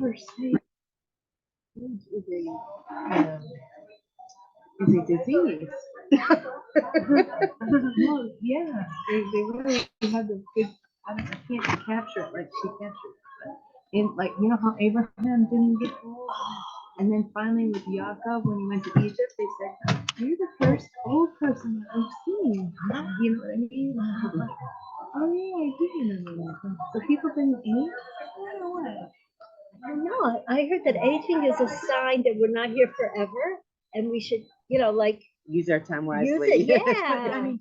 per se is a disease. Well, yeah, they really have the good. I can't capture it like she captured it. But in like how Abraham didn't get old, and then finally with Yaakov when he went to Egypt, they said, "You're the first old person that I've seen." You know what I mean? Like, oh yeah, I do remember that. So people didn't age. I don't know what. I don't know. I heard that aging is a sign that we're not here forever, and we should, like use our time wisely. use it. Yeah. I mean,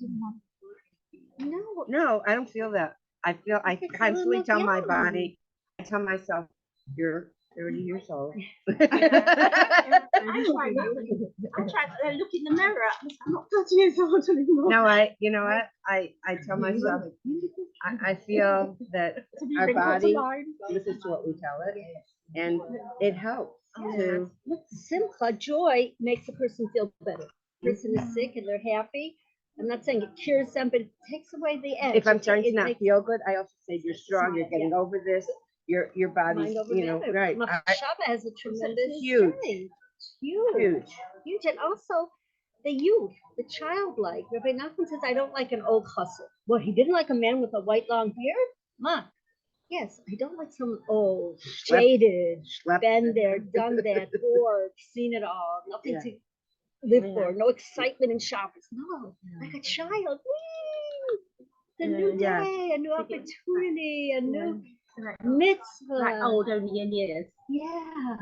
No, I don't feel that. I constantly tell my body, I tell myself, you're 30 years old. I try to look in the mirror. I'm not 30 years old anymore. No, you know what? I tell myself, I feel that our body listens to what we tell it, and it helps to. Simcha, joy makes a person feel better. The person is sick and they're happy. I'm not saying it cures them, but it takes away the edge. If I'm starting to not feel good, I also say you're strong. You're getting over this. Your body's, right. Macabbi has a tremendous huge, and also the youth, the childlike. Rabbi Nachman says, I don't like an old hustle. Well, he didn't like a man with a white long beard? Ma, yes, I don't like some old, jaded, been there, done that, bored, seen it all, nothing to live for, no excitement in shoppers. No, like a child. Woo! The new day, a new opportunity, a new mitzvah. Like old only in years. Yeah.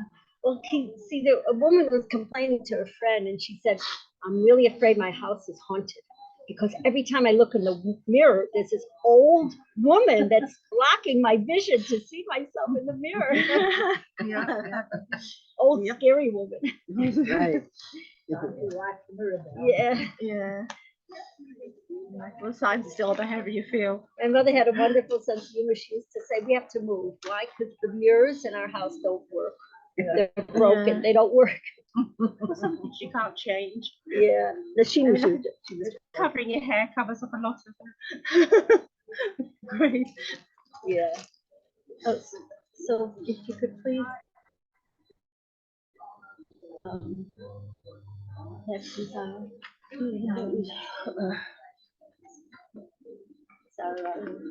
Well, a woman was complaining to her friend, and she said, I'm really afraid my house is haunted because every time I look in the mirror, there's this old woman that's blocking my vision to see myself in the mirror. Old, scary woman. Right. Yeah. What signs are still about however you feel? My mother had a wonderful sense of humor. She used to say, we have to move. Why? Because the mirrors in our house don't work. They're broken. They don't work. Something she can't change. Yeah. She was covering your hair covers up a lot of great. Yeah. Oh, so if you could please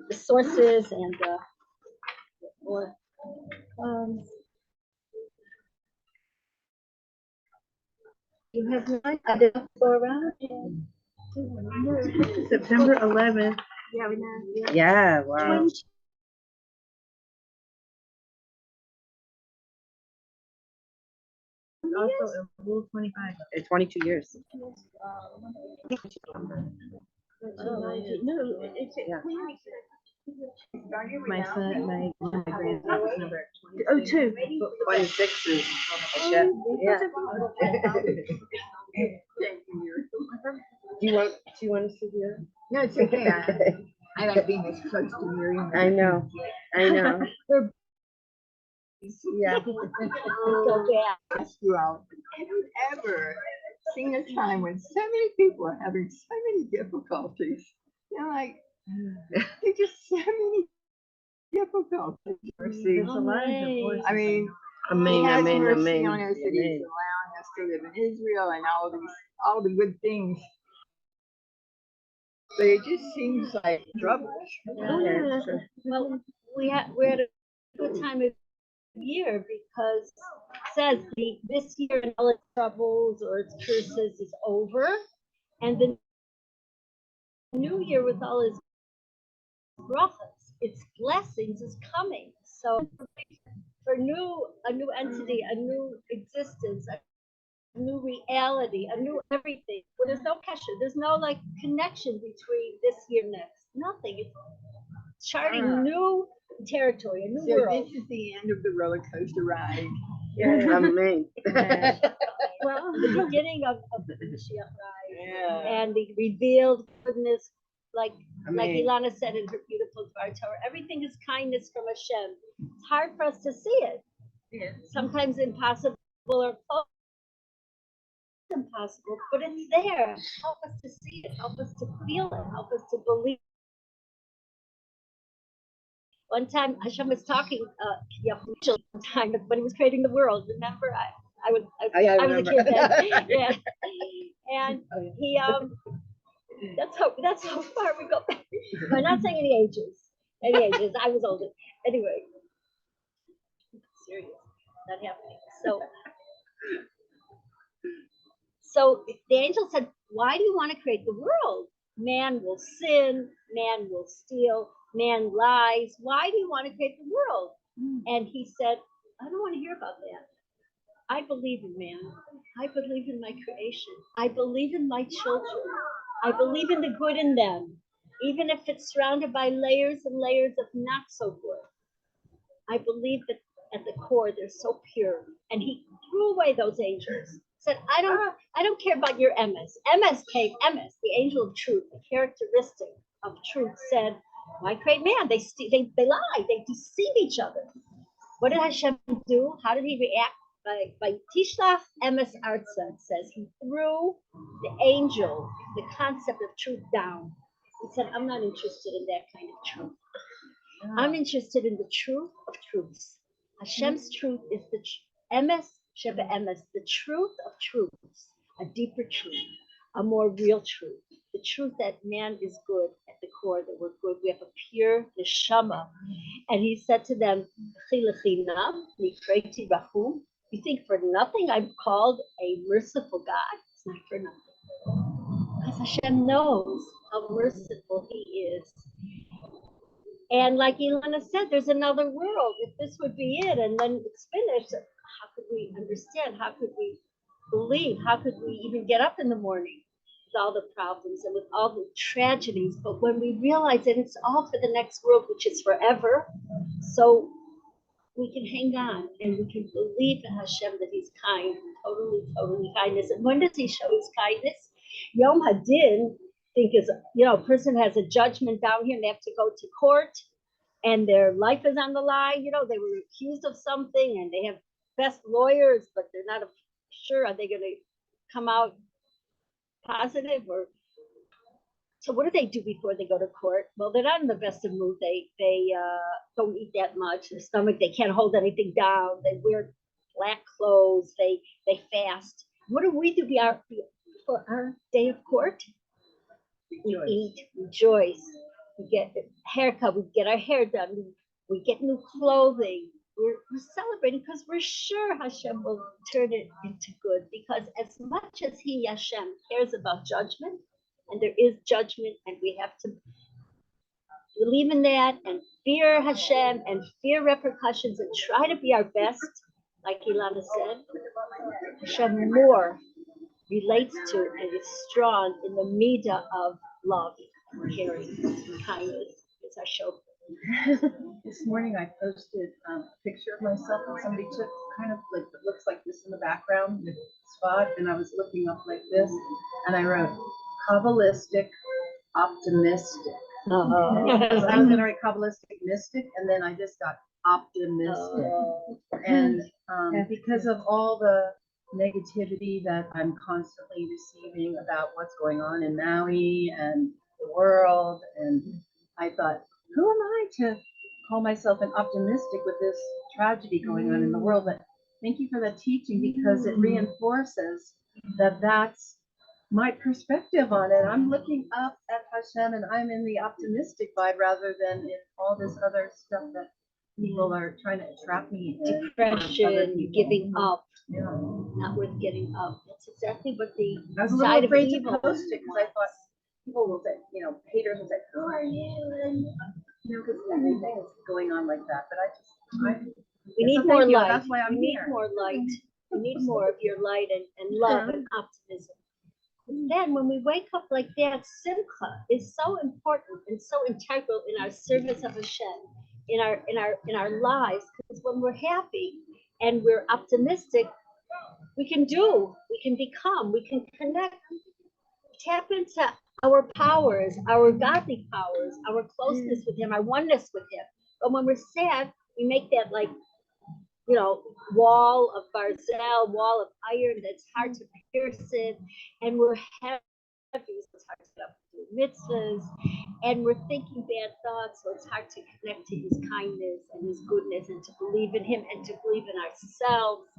the sources and you have none? I didn't go around. September 11th. Yeah, we know. Yeah, wow. Also, Rule 25. It's 22 years. No, it's My son, my grandson's number 02. 26 is yeah. Do you want to sit here? No, it's okay. I like being as close to Miriam. I know. Yeah. Throughout. Have you ever seen a time when so many people are having so many difficulties? Like, there's just so many difficulties. There's a lot of divorce. I mean, Amen. on us that He's allowing us to live in Israel and all the good things. But it just seems like trouble. Yeah. Well, we're at a good time of year because it says this year and all its troubles or its curses is over, and the new year with all its brachas, its blessings is coming. So for a new entity, a new existence, a new reality, a new everything. Well, there's no pressure. There's no connection between this year and next. Nothing. It's charting new territory, a new world. This is the end of the roller coaster ride. Amen. Well, the beginning of the Mashiach ride, and the revealed goodness, like Ilana said in her beautiful Torah. Everything is kindness from Hashem. It's hard for us to see it. Yeah. Sometimes impossible or close. Impossible, but it's there. Help us to see it. Help us to feel it. Help us to believe. One time Hashem was talking, one time when he was creating the world. Remember, I was a kid then. Yeah. And he that's how far we go back. I'm not saying any ages. I was older. Anyway. Serious. Not happening. So the angel said, why do you want to create the world? Man will sin, man will steal, man lies. Why do you want to create the world? And he said, I don't want to hear about that. I believe in man. I believe in my creation. I believe in my children. I believe in the good in them, even if it's surrounded by layers and layers of not so good. I believe that at the core they're so pure. And he threw away those angels. Said, I don't care about your MS. MS, the angel of truth, the characteristic of truth, said, why create man? They lie, they deceive each other. What did Hashem do? How did he react? By Tishlach Emes Artza, it says he threw the angel, the concept of truth down. He said, I'm not interested in that kind of truth. I'm interested in the truth of truths. Hashem's truth is the Emes Sheba Emes, the truth of truths, a deeper truth, a more real truth. The truth that man is good at the core, that we're good. We have a pure neshama. And he said to them, you think for nothing I'm called a merciful God? It's not for nothing. Because Hashem knows how merciful he is. And like Ilana said, there's another world. If this would be it, and then it's finished, how could we understand? How could we believe? How could we even get up in the morning with all the problems and with all the tragedies? But when we realize that it's all for the next world, which is forever, so we can hang on and we can believe in Hashem that he's kind, totally kindness. And when does he show his kindness? Yom Hadin, think is, a person has a judgment down here and they have to go to court and their life is on the line. They were accused of something and they have best lawyers, but they're not sure, are they going to come out positive? Or so what do they do before they go to court? Well, they're not in the best of mood. They don't eat that much. Their stomach, they can't hold anything down. They wear black clothes. They fast. What do we do for our day of court? We eat, rejoice. We get a haircut. We get our hair done. We get new clothing. We're celebrating because we're sure Hashem will turn it into good. Because as much as he, Hashem, cares about judgment, and there is judgment, and we have to believe in that and fear Hashem and fear repercussions and try to be our best, like Ilana said, Hashem more relates to and is strong in the midah of love, caring, kindness. It's our show. This morning I posted a picture of myself and somebody took kind of like what looks like this in the background with Tzfat, and I was looking up like this and I wrote Kabbalistic optimistic. Because I was gonna write Kabbalistic mystic and then I just got optimistic. And because of all the negativity that I'm constantly receiving about what's going on in Maui and the world, and I thought, who am I to call myself an optimistic with this tragedy going on in the world? But thank you for that teaching, because it reinforces that that's my perspective on it. I'm looking up at Hashem and I'm in the optimistic vibe rather than in all this other stuff that people are trying to trap me in. Depression, giving up. Yeah. Not worth getting up. That's exactly what the I was a little afraid to post it because I thought people will say, haters will say, who are you? And, because everything is going on like that. But we need more light. That's why I'm here. We need more light. We need more of your light and love and optimism. And then when we wake up like that, simcha is so important and so integral in our service of Hashem, in our lives. Because when we're happy and we're optimistic, we can become, we can connect, tap into our powers, our godly powers, our closeness with him, our oneness with him. But when we're sad, we make that wall of barzel, wall of iron that's hard to pierce it, and we're heavy, so it's hard to get up to do mitzvahs, and we're thinking bad thoughts, so it's hard to connect to his kindness and his goodness and to believe in him and to believe in ourselves.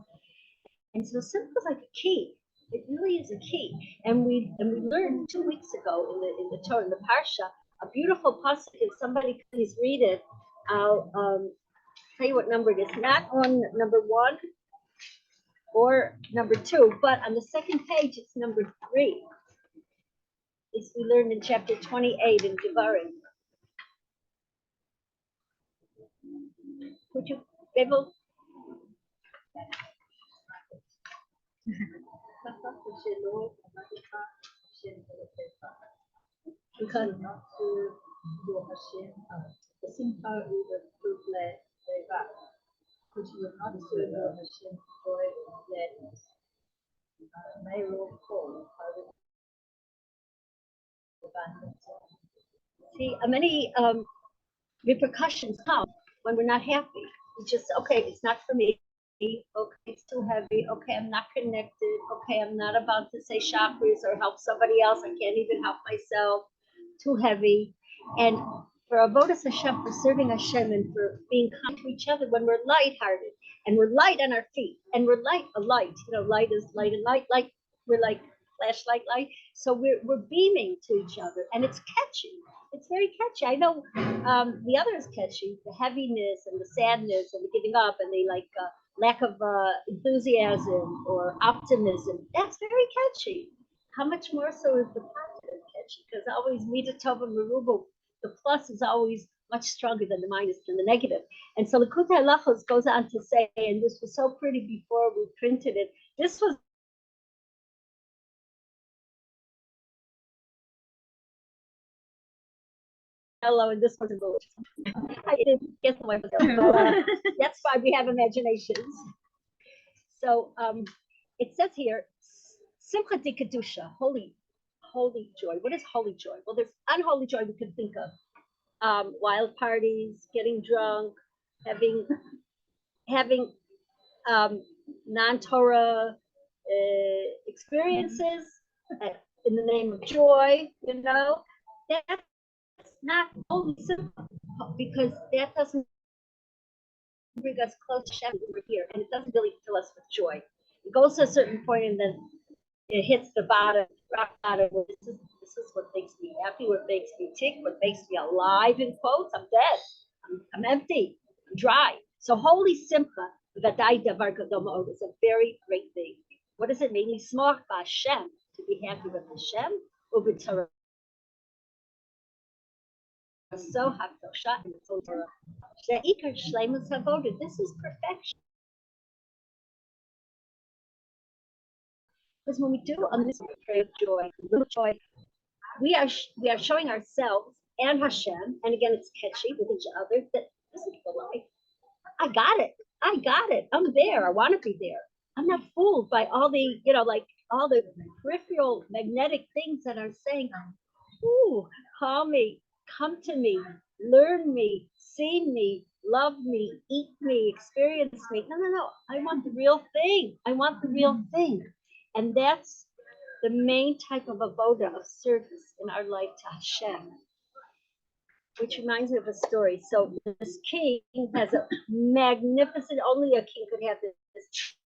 And so simple is like a key. It really is a key. And we learned 2 weeks ago in the Torah, in the Parsha, a beautiful pasuk. If somebody please read it, I'll tell you what number it is. Not on number 1 or number 2, but on the second page, it's number 3. This we learned in chapter 28 in Devarim. Would you be able? Because see, many repercussions come when we're not happy. We just, okay, it's not for me. Okay, it's too heavy. Okay, I'm not connected. Okay, I'm not about to say chakras or help somebody else. I can't even help myself. Too heavy. And for avodas Hashem, for serving Hashem, and for being kind to each other when we're lighthearted and we're light on our feet and we're light, light is light and light, like we're like flashlight light. So we're beaming to each other, and it's catchy. It's very catchy. I know the other is catchy, the heaviness and the sadness and the giving up and the lack of enthusiasm or optimism. That's very catchy. How much more so is the positive catchy? Because always Mida Tova Meruba, the plus is always much stronger than the minus, than the negative. And so the Likutei Halachos goes on to say, and this was so pretty before we printed it, this was yellow and this was blue. I didn't guess the one, but that's why we have imaginations. So it says here, Simcha de Kedusha, holy joy. What is holy joy? Well, there's unholy joy we can think of. Wild parties, getting drunk, having non-Torah experiences in the name of joy, that's not holy simcha, because that doesn't bring us close to Hashem over here, and it doesn't really fill us with joy. It goes to a certain point and then it hits the bottom, rock bottom. This is what makes me happy, what makes me tick, what makes me alive, in quotes. I'm dead. I'm empty. I'm dry. So holy simcha, v'dai davar gadol ma'od, is a very great thing. What does it mean? Lismach b'Hashem, to be happy with Hashem, u'b'Torah. So hakdosha in the Torah. She'ikar shleimus havoda. This is perfection. Because when we do on this prayer of joy, little joy, we are showing ourselves and Hashem, and again it's catchy with each other, that this is the life. I got it. I'm there. I want to be there. I'm not fooled by all the, all the peripheral magnetic things that are saying, ooh, call me, come to me, learn me, see me, love me, eat me, experience me. No. I want the real thing. And that's the main type of avoda, of service in our life to Hashem. Which reminds me of a story. So this king has a magnificent, only a king could have this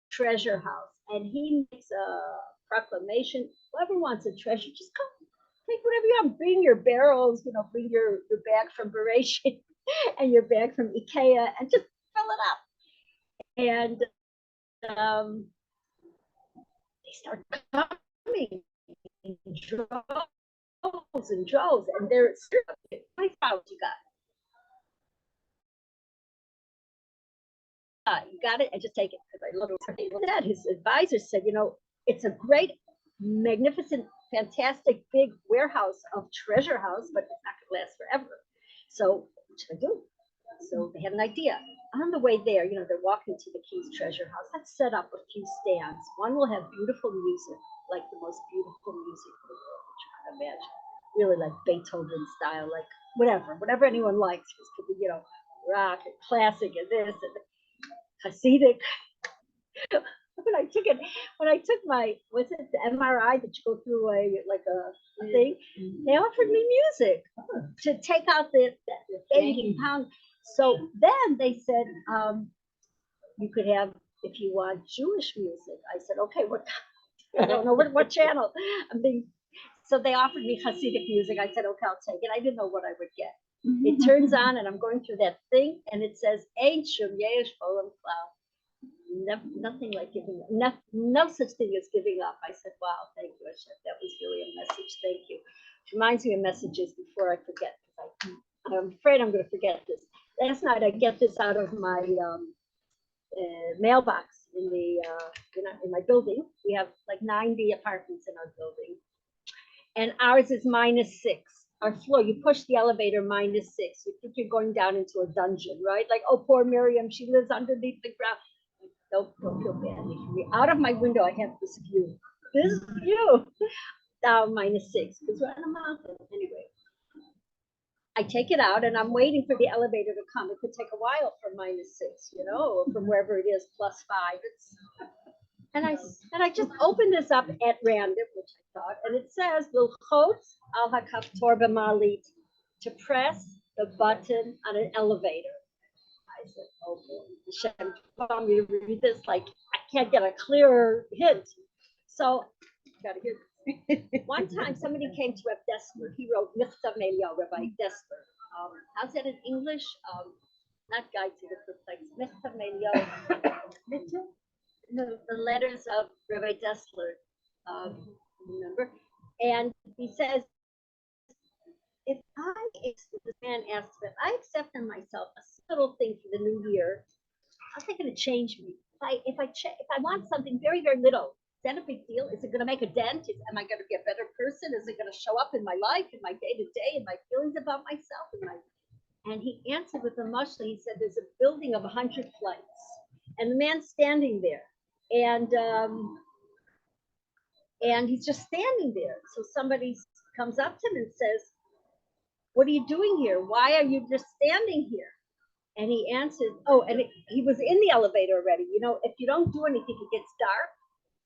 treasure house. And he makes a proclamation, whoever wants a treasure, just come, take whatever you want. Bring your barrels, bring your bag from Bereishit and your bag from Ikea, and just fill it up. And they start coming in droves and droves, and they're my house. You got it, and just take it, because I love it. That his advisor said, it's a great, magnificent, fantastic big warehouse of treasure house, but it's not going to last forever. So what should I do? So they had an idea. On the way there, they're walking to the king's treasure house. Let's set up a few stands. One will have beautiful music, like the most beautiful music in the world, that you can imagine. Really like Beethoven style, like whatever anyone likes. This could be, rock and classic and this and Hasidic. when I took my, what's it, the MRI that you go through a thing, they offered me music to take out the aching pound. So then they said, you could have, if you want Jewish music. I said, okay, I don't know what channel. So they offered me Hasidic music. I said, okay, I'll take it. I didn't know what I would get. It turns on, and I'm going through that thing, and it says, Ein Shum Yesh Olam Klau. Nothing like giving up. No such thing as giving up. I said, wow, thank you, Hashem. That was really a message. Thank you. It reminds me of messages before I forget, because I'm afraid I'm going to forget this. Last night, I get this out of my mailbox in my building. We have like 90 apartments in our building, and ours is -6. Our floor, you push the elevator -6. You think you're going down into a dungeon, right? Like, oh, poor Miriam, she lives underneath the ground. Don't feel badly for me. Out of my window, I have this view. This view down -6 because we're on a mountain. Anyway, I take it out and I'm waiting for the elevator to come. It could take a while from -6, from wherever it is, +5. And I just opened this up at random, which I thought, and it says L'chotz al hakaftor b'malit, to press the button on an elevator. I said, oh, Hashem told me to read this. Like, I can't get a clearer hint. So, gotta hear this. One time, somebody came to Reb Dessler. He wrote Michtav Me'Eliyahu, Rabbi Dessler. How's that in English? Not Guide to the Perplexed. Michtav Me'Eliyahu. The letters of Rabbi Dessler. Remember? And he says, this man asks, if I accept on myself a little thing for the new year, how's that going to change me? If I want something very, very little, is that a big deal? Is it going to make a dent? Am I going to be a better person? Is it going to show up in my life, in my day-to-day, in my feelings about myself? And he answered with a mushla. He said, there's a building of 100 flights, and the man's standing there, and he's just standing there. So somebody comes up to him and says, what are you doing here? Why are you just standing here? And he answered, he was in the elevator already. If you don't do anything, it gets dark.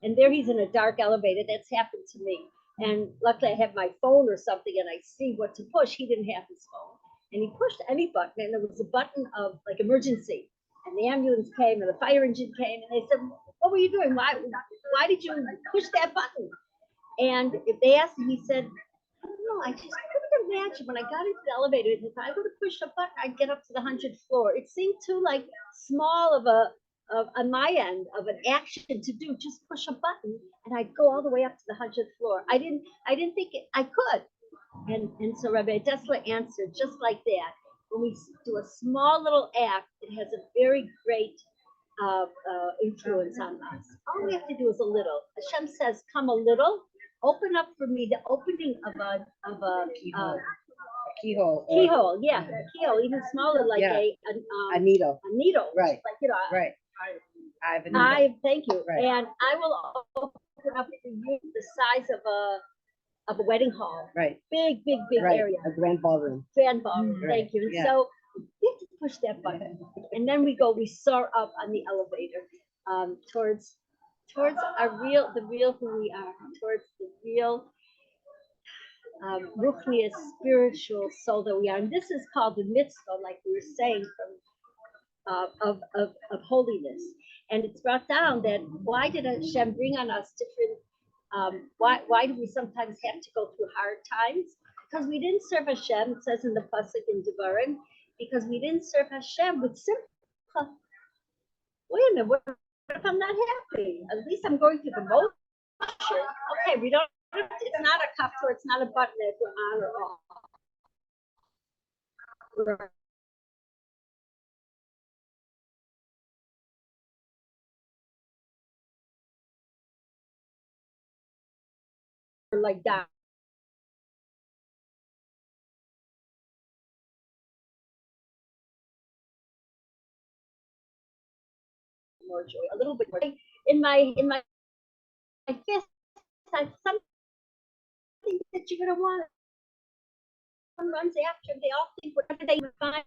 And there he's in a dark elevator. That's happened to me. And luckily I have my phone or something and I see what to push. He didn't have his phone. And he pushed any button, and there was a button of like emergency. And the ambulance came and the fire engine came, and they said, what were you doing? Why did you push that button? And if they asked him, he said, I don't know, I just couldn't imagine when I got into the elevator, if I would have pushed a button, I'd get up to the 100th floor. It seemed too like small of on my end of an action to do, just push a button and I'd go all the way up to the 100th floor. I didn't think I could. And so Rabbi Dessler answered just like that. When we do a small little act, it has a very great influence on us. All we have to do is a little. Hashem says, come a little. Open up for me the opening of a keyhole. Keyhole, yeah, a keyhole, even smaller, like a needle. A needle, right? Like right. I thank you, right. And I will open up for you the size of a wedding hall, right? Big right. area, a grand ballroom. Grand ballroom. Right. Thank you. Yeah. So we have to push that button, and then we soar up on the elevator towards the real who we are, towards the real ruchnius, spiritual soul that we are. And this is called the mitzvah, like we were saying, from of holiness. And it's brought down that why did Hashem bring on us different, why do we sometimes have to go through hard times? Because we didn't serve Hashem, it says in the Pasuk in Devarim, because we didn't serve Hashem with simcha. Wait a minute, what if I'm not happy? At least I'm going through the motion. Okay, we don't, it's not a kaftor, it's not a button that we're on or off. Like that. More joy, a little bit more. In my fist, something that you're gonna want. Someone runs after. They all think whatever they find.